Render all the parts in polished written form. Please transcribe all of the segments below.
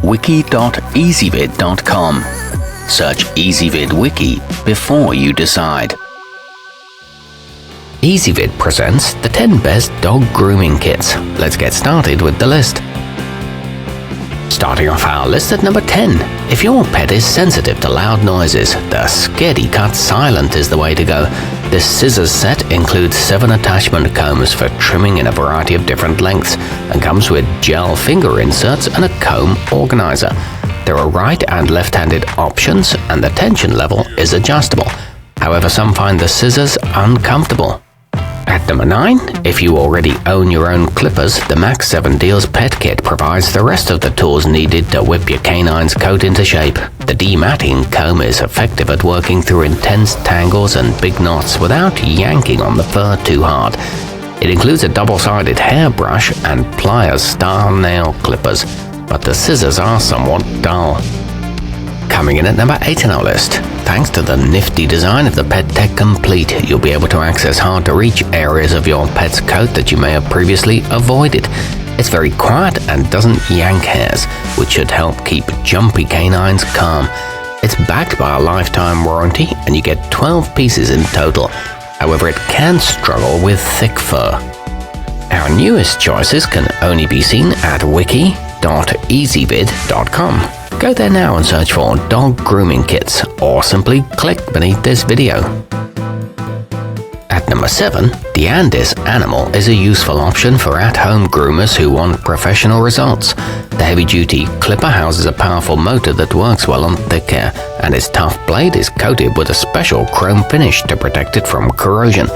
wiki.ezvid.com. Search Ezvid Wiki before you decide. Ezvid presents the 10 best dog grooming kits. Let's get started with the list. Starting off our list at number 10. If your pet is sensitive to loud noises, the Scaredy Cut Silent is the way to go. This scissors set includes 7 attachment combs for trimming in a variety of different lengths and comes with gel finger inserts and a comb organizer. There are right and left-handed options and the tension level is adjustable. However, some find the scissors uncomfortable. At number 9, if you already own your own clippers, the Max 7 Deals Pet Kit provides the rest of the tools needed to whip your canine's coat into shape. The dematting comb is effective at working through intense tangles and big knots without yanking on the fur too hard. It includes a double-sided hairbrush and pliers-style nail clippers, but the scissors are somewhat dull. Coming in at number 8 on our list. Thanks to the nifty design of the pettech Complete, you'll be able to access hard-to-reach areas of your pet's coat that you may have previously avoided. It's very quiet and doesn't yank hairs, which should help keep jumpy canines calm. It's backed by a lifetime warranty and you get 12 pieces in total. However, it can struggle with thick fur. Our newest choices can only be seen at wiki.ezvid.com. Go there now and search for dog grooming kits, or simply click beneath this video. At number 7, the Andis Animal is a useful option for at-home groomers who want professional results. The heavy-duty clipper houses a powerful motor that works well on thick hair, and its tough blade is coated with a special chrome finish to protect it from corrosion.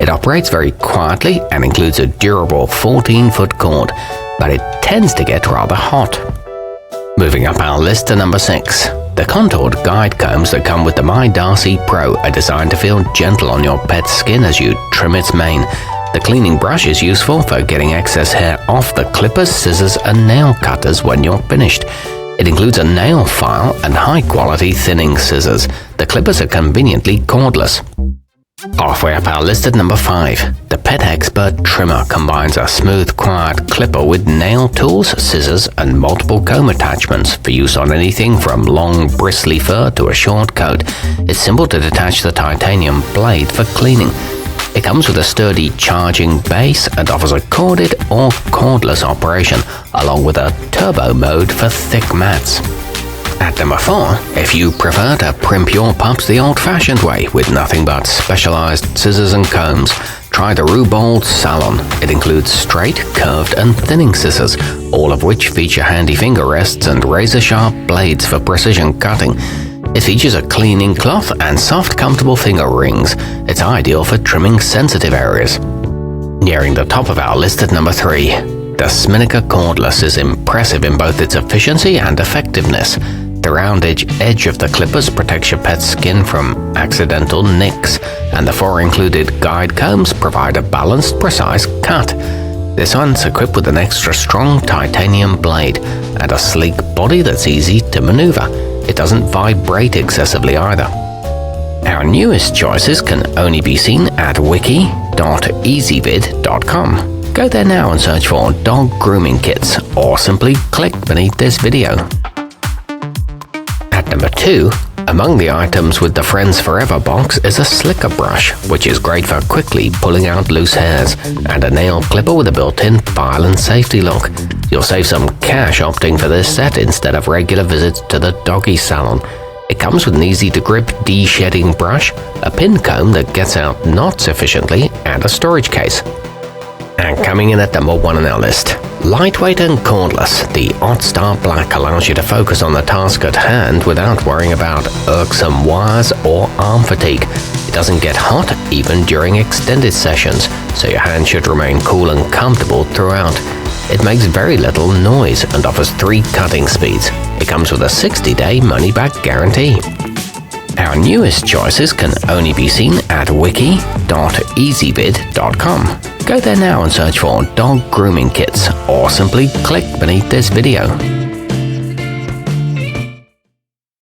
It operates very quietly and includes a durable 14-foot cord, but it tends to get rather hot. Moving up our list to number 6. The contoured guide combs that come with the My Darcy Pro are designed to feel gentle on your pet's skin as you trim its mane. The cleaning brush is useful for getting excess hair off the clippers, scissors and nail cutters when you're finished. It includes a nail file and high-quality thinning scissors. The clippers are conveniently cordless. Halfway up our list at number 5. The petexpert trimmer combines a smooth, quiet clipper with nail tools, scissors, and multiple comb attachments for use on anything from long, bristly fur to a short coat. It's simple to detach the titanium blade for cleaning. It comes with a sturdy charging base and offers a corded or cordless operation, along with a turbo mode for thick mats. At number 4, if you prefer to primp your pups the old-fashioned way with nothing but specialized scissors and combs, try the rubold Salon. It includes straight, curved and thinning scissors, all of which feature handy finger rests and razor-sharp blades for precision cutting. It features a cleaning cloth and soft, comfortable finger rings. It's ideal for trimming sensitive areas. Nearing the top of our list at number 3. The sminiker cordless is impressive in both its efficiency and effectiveness. The round edge of the clippers protects your pet's skin from accidental nicks, and the 4 included guide combs provide a balanced, precise cut. This one's equipped with an extra strong titanium blade and a sleek body that's easy to maneuver. It doesn't vibrate excessively either. Our newest choices can only be seen at wiki.ezvid.com. Go there now and search for dog grooming kits, or simply click beneath this video. At number 2, among the items with the Friends Forever box is a slicker brush, which is great for quickly pulling out loose hairs, and a nail clipper with a built-in file and safety lock. You'll save some cash opting for this set instead of regular visits to the doggy salon. It comes with an easy-to-grip de-shedding brush, a pin comb that gets out knots efficiently, and a storage case. And coming in at number 1 on our list. Lightweight and cordless, the otstar Black allows you to focus on the task at hand without worrying about irksome wires or arm fatigue. It doesn't get hot even during extended sessions, so your hand should remain cool and comfortable throughout. It makes very little noise and offers 3 cutting speeds. It comes with a 60-day money-back guarantee. Our newest choices can only be seen at wiki.ezvid.com. Go there now and search for dog grooming kits, or simply click beneath this video.